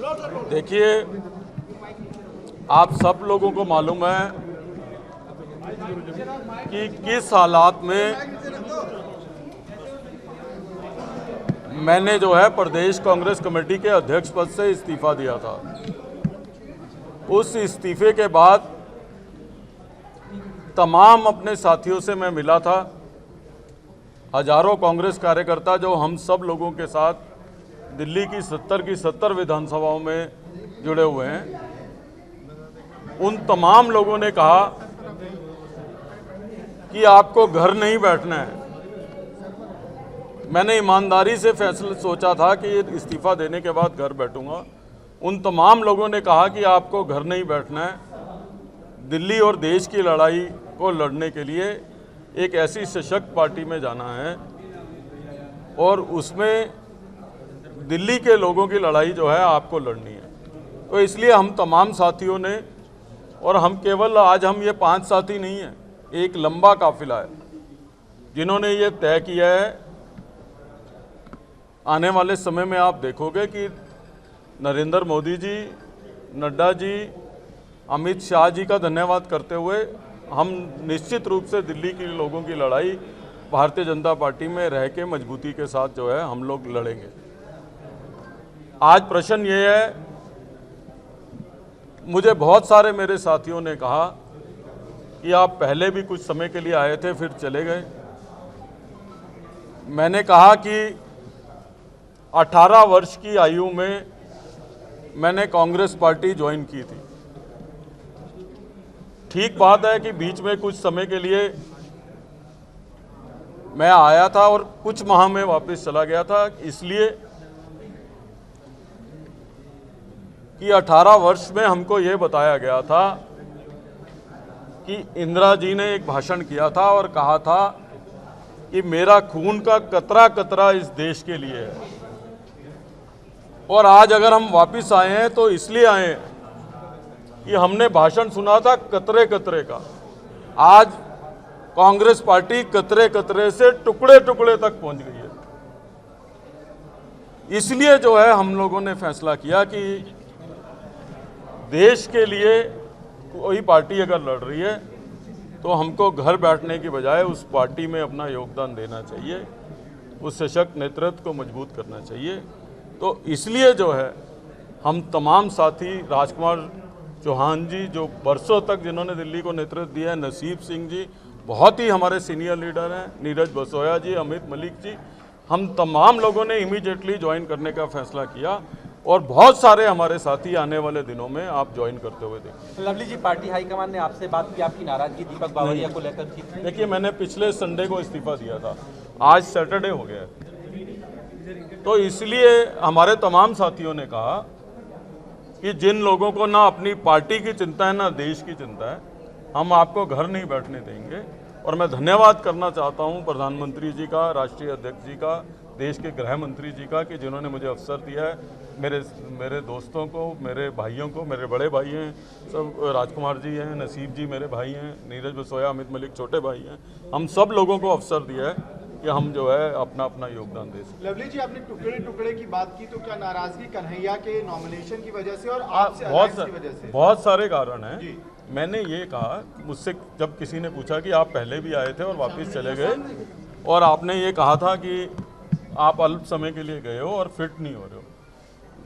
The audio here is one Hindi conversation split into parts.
देखिए, आप सब लोगों को मालूम है कि किस हालात में मैंने जो है प्रदेश कांग्रेस कमेटी के अध्यक्ष पद से इस्तीफा दिया था। उस इस्तीफे के बाद तमाम अपने साथियों से मैं मिला था। हजारों कांग्रेस कार्यकर्ता जो हम सब लोगों के साथ दिल्ली की 70 विधानसभाओं में जुड़े हुए हैं, उन तमाम लोगों ने कहा कि आपको घर नहीं बैठना है। मैंने ईमानदारी से फैसला सोचा था कि इस्तीफा देने के बाद घर बैठूंगा। उन तमाम लोगों ने कहा कि आपको घर नहीं बैठना है, दिल्ली और देश की लड़ाई को लड़ने के लिए एक ऐसी सशक्त पार्टी में जाना है और उसमें दिल्ली के लोगों की लड़ाई जो है आपको लड़नी है। तो इसलिए हम तमाम साथियों ने, और हम केवल आज हम ये 5 साथी नहीं हैं, एक लंबा काफिला है जिन्होंने ये तय किया है। आने वाले समय में आप देखोगे कि नरेंद्र मोदी जी, नड्डा जी, अमित शाह जी का धन्यवाद करते हुए हम निश्चित रूप से दिल्ली के लोगों की लड़ाई भारतीय जनता पार्टी में रह के मजबूती के साथ जो है हम लोग लड़ेंगे। आज प्रश्न ये है, मुझे बहुत सारे मेरे साथियों ने कहा कि आप पहले भी कुछ समय के लिए आए थे फिर चले गए। मैंने कहा कि 18 वर्ष की आयु में मैंने कांग्रेस पार्टी ज्वाइन की थी। ठीक बात है कि बीच में कुछ समय के लिए मैं आया था और कुछ माह में वापस चला गया था, इसलिए कि 18 वर्ष में हमको ये बताया गया था कि इंदिरा जी ने एक भाषण किया था और कहा था कि मेरा खून का कतरा कतरा इस देश के लिए है। और आज अगर हम वापस आए हैं तो इसलिए आए हैं कि हमने भाषण सुना था कतरे कतरे का। आज कांग्रेस पार्टी कतरे कतरे से टुकड़े टुकड़े तक पहुंच गई है। इसलिए जो है हम लोगों ने फैसला किया कि देश के लिए कोई पार्टी अगर लड़ रही है तो हमको घर बैठने की बजाय उस पार्टी में अपना योगदान देना चाहिए, उस सशक्त नेतृत्व को मजबूत करना चाहिए। तो इसलिए जो है हम तमाम साथी, राजकुमार चौहान जी जो बरसों तक जिन्होंने दिल्ली को नेतृत्व दिया है, नसीब सिंह जी बहुत ही हमारे सीनियर लीडर हैं, नीरज बसोया जी, अमित मलिक जी, हम तमाम लोगों ने इमीडिएटली ज्वाइन करने का फैसला किया और बहुत सारे हमारे साथी आने वाले दिनों में आप ज्वाइन करते हुए देखें। लवली जी, पार्टी हाईकमान ने आपसे बात की, आपकी नाराजगी दीपक बावरिया को लेकर थी? देखिए, मैंने पिछले संडे को इस्तीफा दिया था, आज सैटरडे हो गया है, तो इसलिए हमारे तमाम साथियों ने कहा कि जिन लोगों को ना अपनी पार्टी की चिंता है ना देश की चिंता है, हम आपको घर नहीं बैठने देंगे। और मैं धन्यवाद करना चाहता हूं प्रधानमंत्री जी का, राष्ट्रीय अध्यक्ष जी का, देश के गृह मंत्री जी का कि जिन्होंने मुझे अवसर दिया है। मेरे दोस्तों को, मेरे भाइयों को, मेरे बड़े भाई हैं सब, राजकुमार जी हैं, नसीब जी मेरे भाई हैं, नीरज बसोया, अमित मलिक छोटे भाई हैं, हम सब लोगों को अवसर दिया है कि हम जो है अपना अपना योगदान दे सकें। लवली जी, आपने टुकड़े टुकड़े की बात की, तो क्या नाराजगी कन्हैया के नॉमिनेशन की वजह से और आपसे अलायंस की वजह से? बहुत सारे कारण हैं। मैंने ये कहा, मुझसे जब किसी ने पूछा कि आप पहले भी आए थे और वापस चले गए और आपने ये कहा था कि आप अल्प समय के लिए गए हो और फिट नहीं हो रहे हो,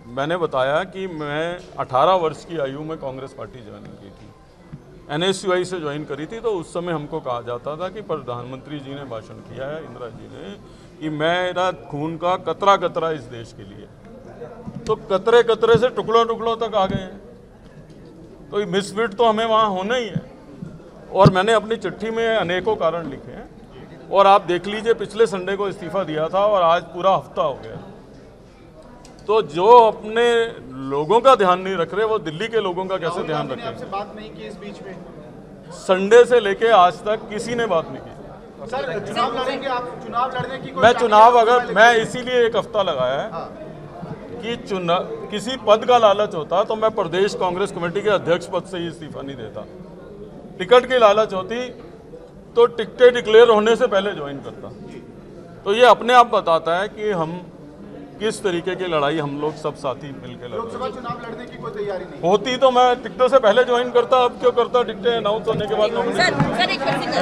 मैंने बताया कि मैं 18 वर्ष की आयु में कांग्रेस पार्टी ज्वाइन की थी, NSUI से ज्वाइन करी थी। तो उस समय हमको कहा जाता था कि प्रधानमंत्री जी ने भाषण किया है, इंदिरा जी ने, कि मेरा खून का कतरा कतरा इस देश के लिए। तो कतरे कतरे से टुकड़ों टुकड़ों तक आ गए हैं, तो मिसफिट तो हमें वहाँ होना ही है। और मैंने अपनी चिट्ठी में अनेकों कारण लिखे हैं और आप देख लीजिए, पिछले संडे को इस्तीफा दिया था और आज पूरा हफ्ता हो गया। तो जो अपने लोगों का ध्यान नहीं रख रहे, वो दिल्ली के लोगों का कैसे ध्यान रखें? आपसे बात नहीं की इस बीच में? संडे से लेके आज तक किसी ने बात नहीं की। सर, चुनाव लड़ेंगे आप? चुनाव लड़ने की मैं चुनाव, अगर मैं इसीलिए एक हफ्ता लगाया है कि किसी पद का लालच होता तो मैं प्रदेश कांग्रेस कमेटी के अध्यक्ष पद से ही इस्तीफा नहीं देता। टिकट की लालच होती तो टिकटें डिक्लेयर होने से पहले ज्वाइन करता। तो ये अपने आप बताता है कि हम किस तरीके की लड़ाई हम लोग सब साथी मिलकर लड़ रहे लोकसभा चुनाव लड़ने की कोई तैयारी नहीं हैं। होती तो मैं टिकटों से पहले ज्वाइन करता, अब क्यों करता टिकटें अनाउंस होने के बाद। सर एक